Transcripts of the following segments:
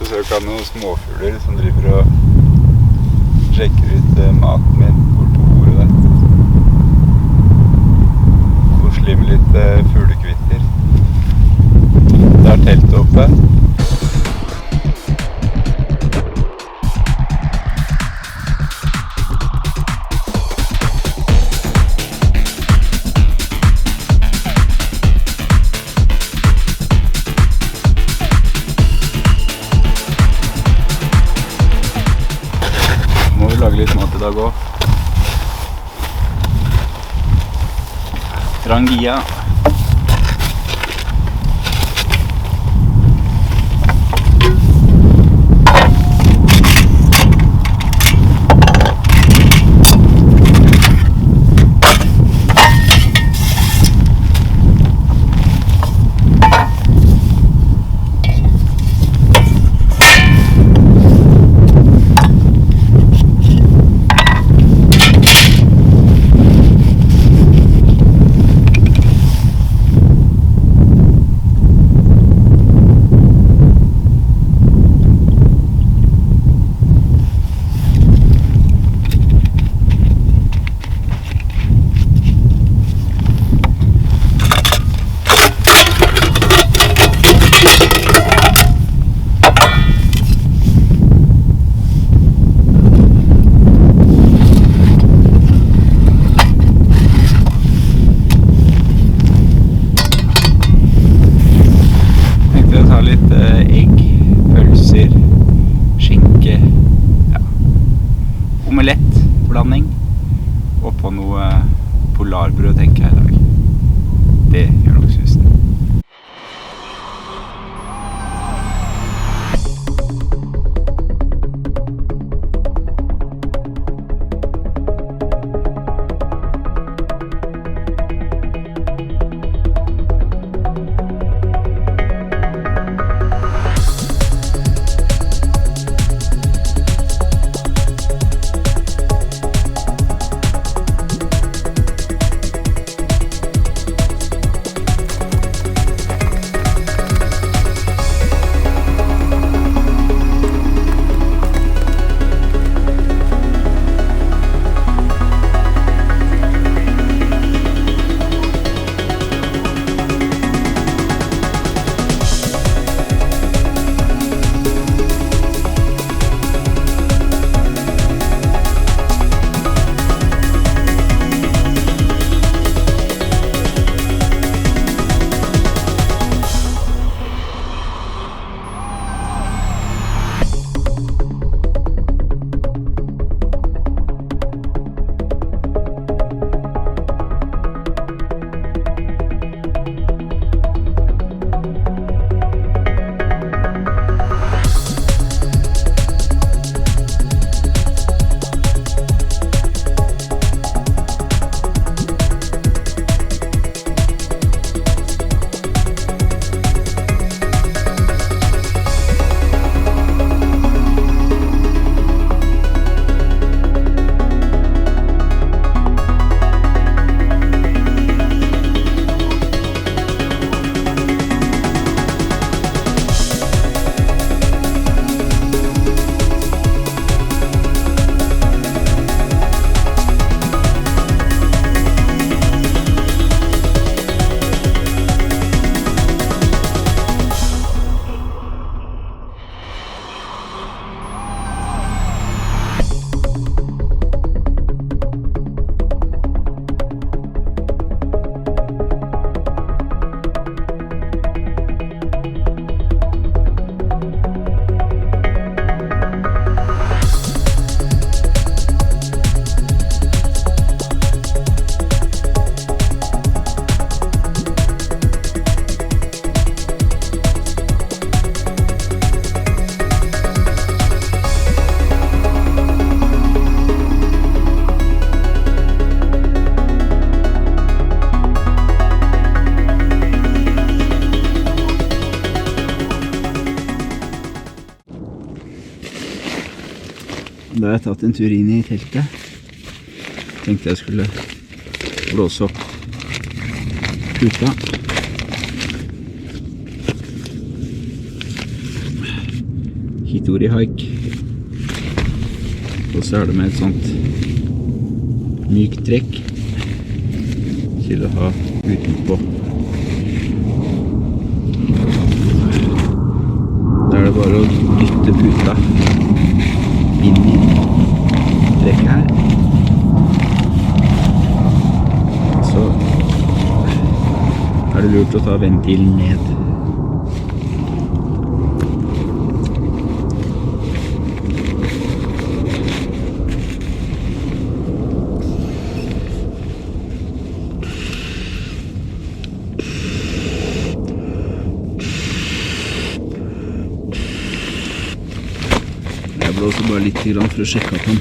besøk av noen småfugler som driver og sjekker ut maten min bort på bordet der. Koselig med litt fuglekvitter. Det er teltet oppe. Lage litt mat i dag også. Trangia. Litt egg, pølser, skinke, ja, omelettblanding og på noe polarbrød tenker jeg i dag. Det gjør nok susen. Da har jeg tatt en tur inn i teltet. Tenkte jeg skulle blåse opp puta. Hitori Haik. Og så er det med et sånt mykt trekk til å ha utenpå. Da er det bare å dytte puta inn i trekket her. Så er det lurt å ta ventilen ned. Jeg blåser bare litt for å sjekke at han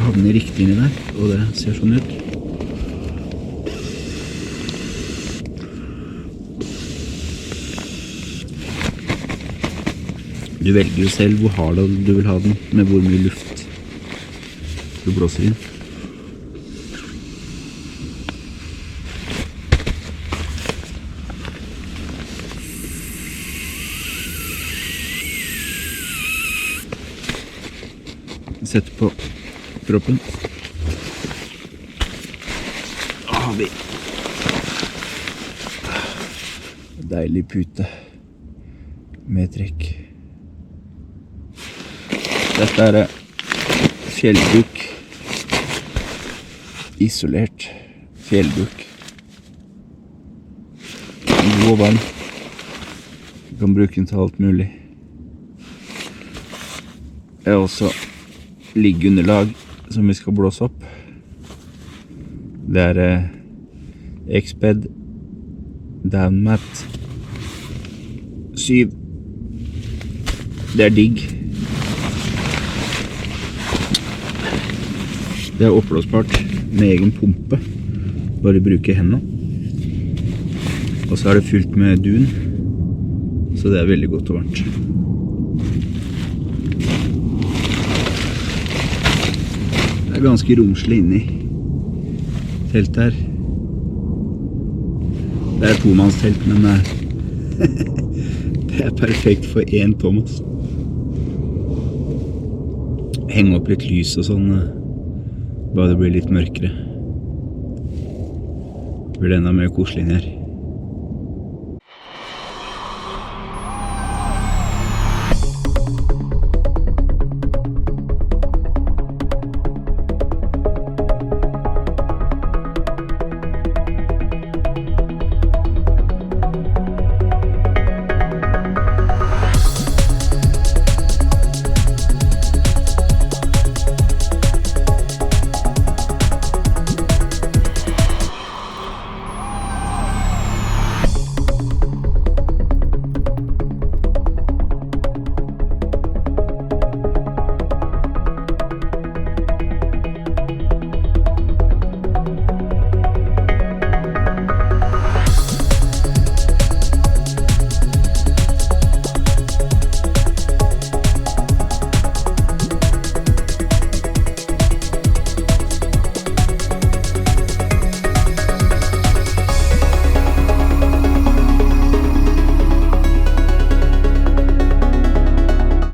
havner riktig inni der, og det ser sånn ut. Du velger jo selv hvor hard du vil ha den, med hvor mye luft du blåser inn. Sette på proppen. Da har vi deilig pute med trekk. Dette er fjellbuk. Isolert fjellbuk. God og varm. Du kan bruke den til alt mulig. Jeg har også liggeunderlag som vi skal blåse opp. Det er Exped Downmat 7. Det er digg. Det er oppblåsbart med egen pumpe. Bare bruke hendene. Og så er det fylt med dun, så det er veldig godt og varmt. Det er ganske romslig inni teltet her. Det er et tomannstelt, men det er perfekt for en Thomas. Henge opp litt lys og sånn, bare det blir litt mørkere. Det blir enda mer koselig her.